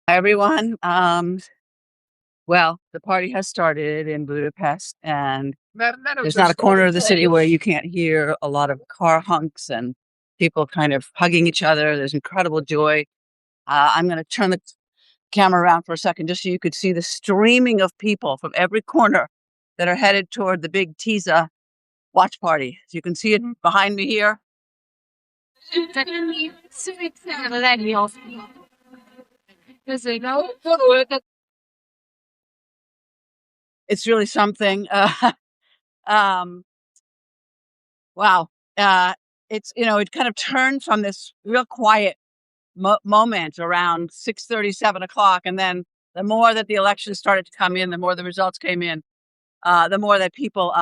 Hi, everyone. Well, the party has started in Budapest, and there's not a corner of the city where you can't hear a lot of car honks and people kind of hugging each other. There's incredible joy. I'm going to turn the camera around for a second just so you could see the streaming of people from every corner that are headed toward the big Tisa watch party. So you can see it behind me here. It's really something. Um, wow. Uh, it kind of turned from this real quiet moment around 6:30, 7 o'clock. And then the more that the elections started to come in, the more the results came in, the more that people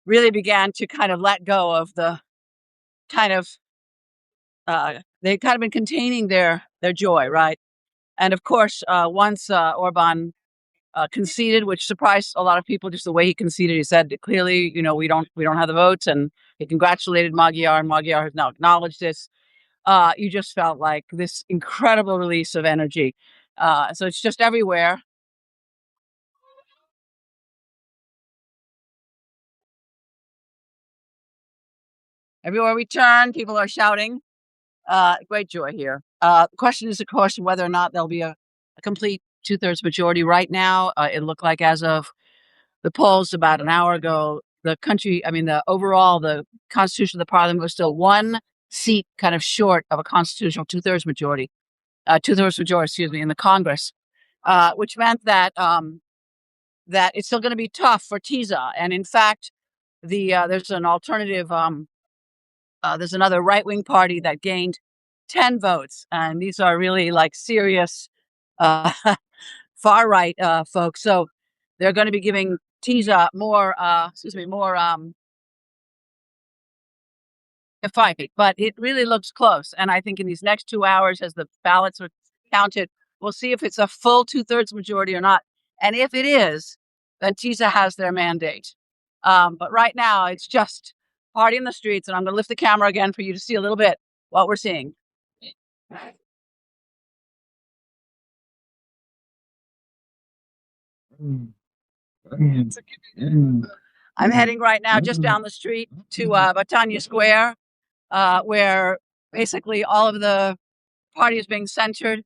really began to kind of let go of the kind of, they kind of been containing their joy, right? And of course, once Orban conceded, which surprised a lot of people, just the way he conceded. He said clearly, we don't have the votes, and he congratulated Magyar, and Magyar has now acknowledged this. You just felt like this incredible release of energy. So it's just everywhere. Everywhere we turn, people are shouting. Great joy here. The question is, of course, whether or not there'll be a complete two-thirds majority. Right now, it looked like, as of the polls about an hour ago, the constitution of the parliament was still one seat kind of short of a constitutional two-thirds majority, excuse me, in the Congress, which meant that it's still going to be tough for TISA. And in fact, there's an alternative. There's another right-wing party that gained 10 votes, and these are really like serious uh, far right folks. So they're going to be giving TISA more a fight, but it really looks close. And I think in these next 2 hours, as the ballots are counted, we'll see if it's a full two-thirds majority or not. And if it is, then TISA has their mandate. But right now, it's just party in the streets. And I'm going to lift the camera again for you to see a little bit what we're seeing. I'm heading right now just down the street to Batania Square, where basically all of the party is being centered.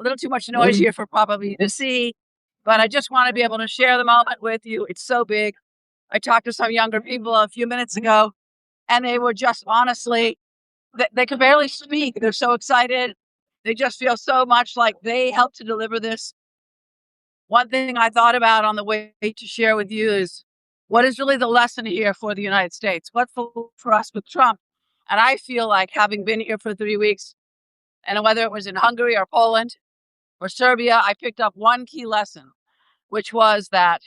A little too much noise here for probably to see, but I just want to be able to share the moment with you. It's so big. I talked to some younger people a few minutes ago, and they were just honestly, they could barely speak. They're so excited. They just feel so much like they helped to deliver this. One thing I thought about on the way to share with you is, what is really the lesson here for the United States? What for us with Trump? And I feel like, having been here for 3 weeks, and whether it was in Hungary or Poland or Serbia, I picked up one key lesson, which was that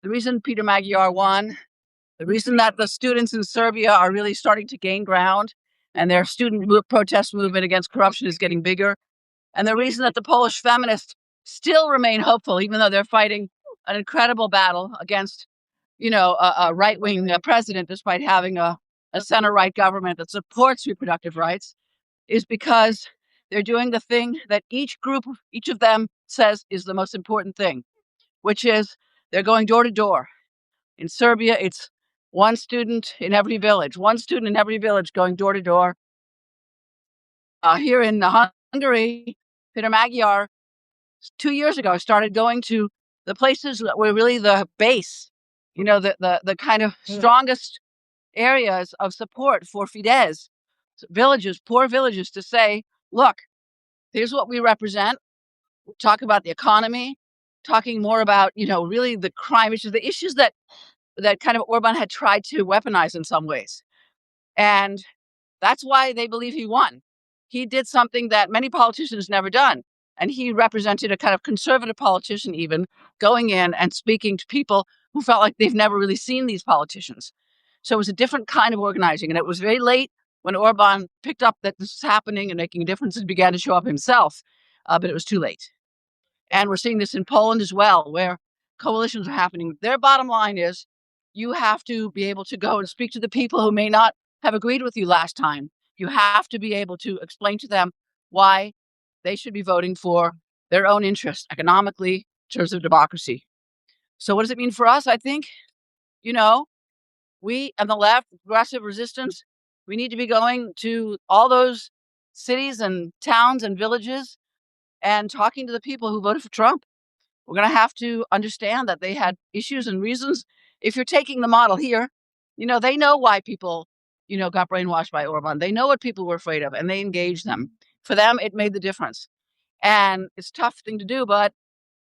the reason Peter Magyar won, the reason that the students in Serbia are really starting to gain ground and their protest movement against corruption is getting bigger, and the reason that the Polish feminists still remain hopeful, even though they're fighting an incredible battle against, a right-wing president, despite having a center-right government that supports reproductive rights, is because they're doing the thing that each of them says is the most important thing, which is they're going door to door. In Serbia, it's one student in every village going door to door. Here in Hungary, Peter Magyar 2 years ago started going to the places that were really the base, the kind of strongest areas of support for Fidesz villages, poor villages, to say, look, here's what we represent. Talk about the economy, talking more about, really the crime issues, the issues that kind of Orban had tried to weaponize in some ways. And that's why they believe he won. He did something that many politicians never done. And he represented a kind of conservative politician, even going in and speaking to people who felt like they've never really seen these politicians. So it was a different kind of organizing. And it was very late when Orban picked up that this was happening and making a difference and began to show up himself. But it was too late. And we're seeing this in Poland as well, where coalitions are happening. Their bottom line is, you have to be able to go and speak to the people who may not have agreed with you last time. You have to be able to explain to them why they should be voting for their own interest economically in terms of democracy. So what does it mean for us? I think, you know, we on the left, progressive resistance, we need to be going to all those cities and towns and villages and talking to the people who voted for Trump. We're going to have to understand that they had issues and reasons. If you're taking the model here, they know why people, got brainwashed by Orban. They know what people were afraid of and they engaged them. For them, it made the difference. And it's a tough thing to do, but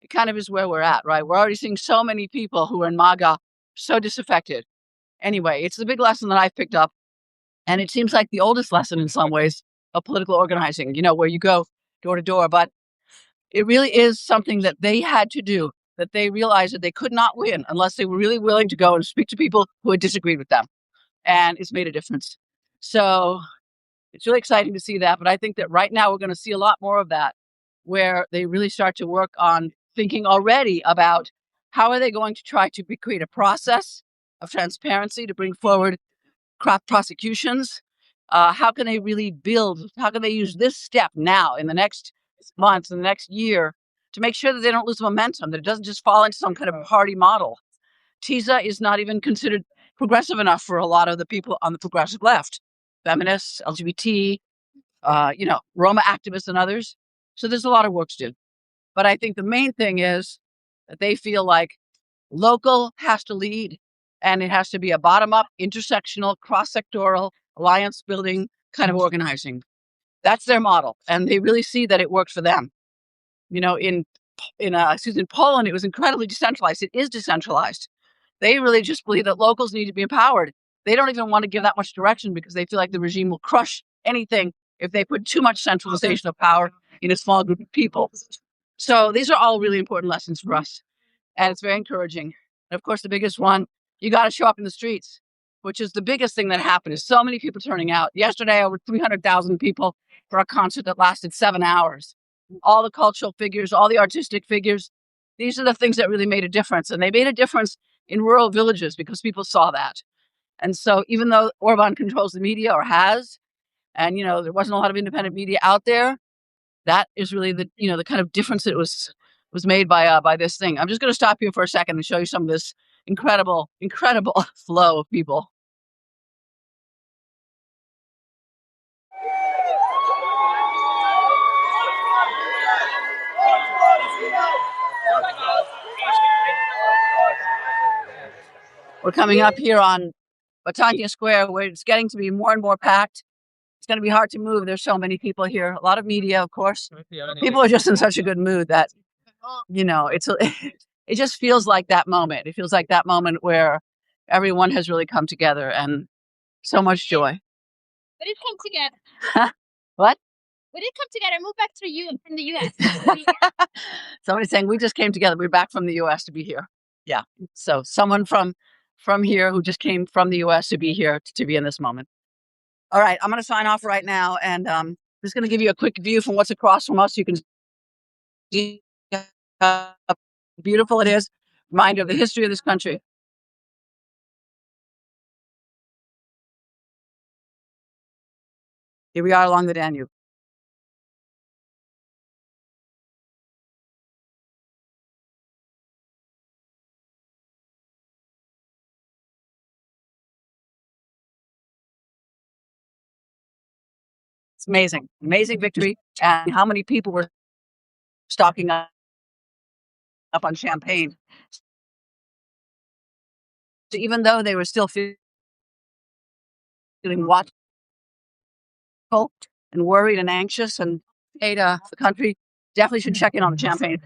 it kind of is where we're at, right? We're already seeing so many people who are in MAGA so disaffected. Anyway, it's the big lesson that I've picked up. And it seems like the oldest lesson in some ways of political organizing, where you go door to door. But it really is something that they had to do, that they realized that they could not win unless they were really willing to go and speak to people who had disagreed with them. And it's made a difference. So it's really exciting to see that. But I think that right now we're going to see a lot more of that, where they really start to work on thinking already about how are they going to try to create a process of transparency to bring forward crop prosecutions. How can they really build? How can they use this step now in the next months, in the next year, to make sure that they don't lose momentum, that it doesn't just fall into some kind of party model? TISA is not even considered progressive enough for a lot of the people on the progressive left, feminists, LGBT, Roma activists and others. So there's a lot of work to do. But I think the main thing is that they feel like local has to lead, and it has to be a bottom-up, intersectional, cross-sectoral, alliance-building kind of organizing. That's their model, and they really see that it worked for them. In Poland, it was incredibly decentralized. It is decentralized. They really just believe that locals need to be empowered. They don't even want to give that much direction because they feel like the regime will crush anything if they put too much centralization of power in a small group of people. So these are all really important lessons for us. And it's very encouraging. And of course, the biggest one, you got to show up in the streets, which is the biggest thing that happened, is so many people turning out. Yesterday, over 300,000 people for a concert that lasted 7 hours. All the cultural figures, all the artistic figures, these are the things that really made a difference. And they made a difference in rural villages because people saw that. And so even though Orban controls the media, or has, and, there wasn't a lot of independent media out there, that is really the kind of difference that was made by this thing. I'm just going to stop here for a second and show you some of this incredible flow of people. We're coming up here on Batania Square, where it's getting to be more and more packed. It's going to be hard to move. There's so many people here. A lot of media, of course. People are just in such a good mood that, it just feels like that moment. It feels like that moment where everyone has really come together, and so much joy. We did come together. What? We did come together. Moved back from the U.S. Somebody's saying we just came together. We're back from the U.S. to be here. Yeah. So someone from here who just came from the U.S. to be here to be in this moment. All right, I'm going to sign off right now, and I'm just going to give you a quick view from what's across from us. You can see how beautiful it is. Reminder of the history of this country. Here we are along the Danube. It's amazing, amazing victory, and how many people were stocking up on champagne. So even though they were still feeling watchful and worried and anxious and hate the country, definitely should check in on the champagne.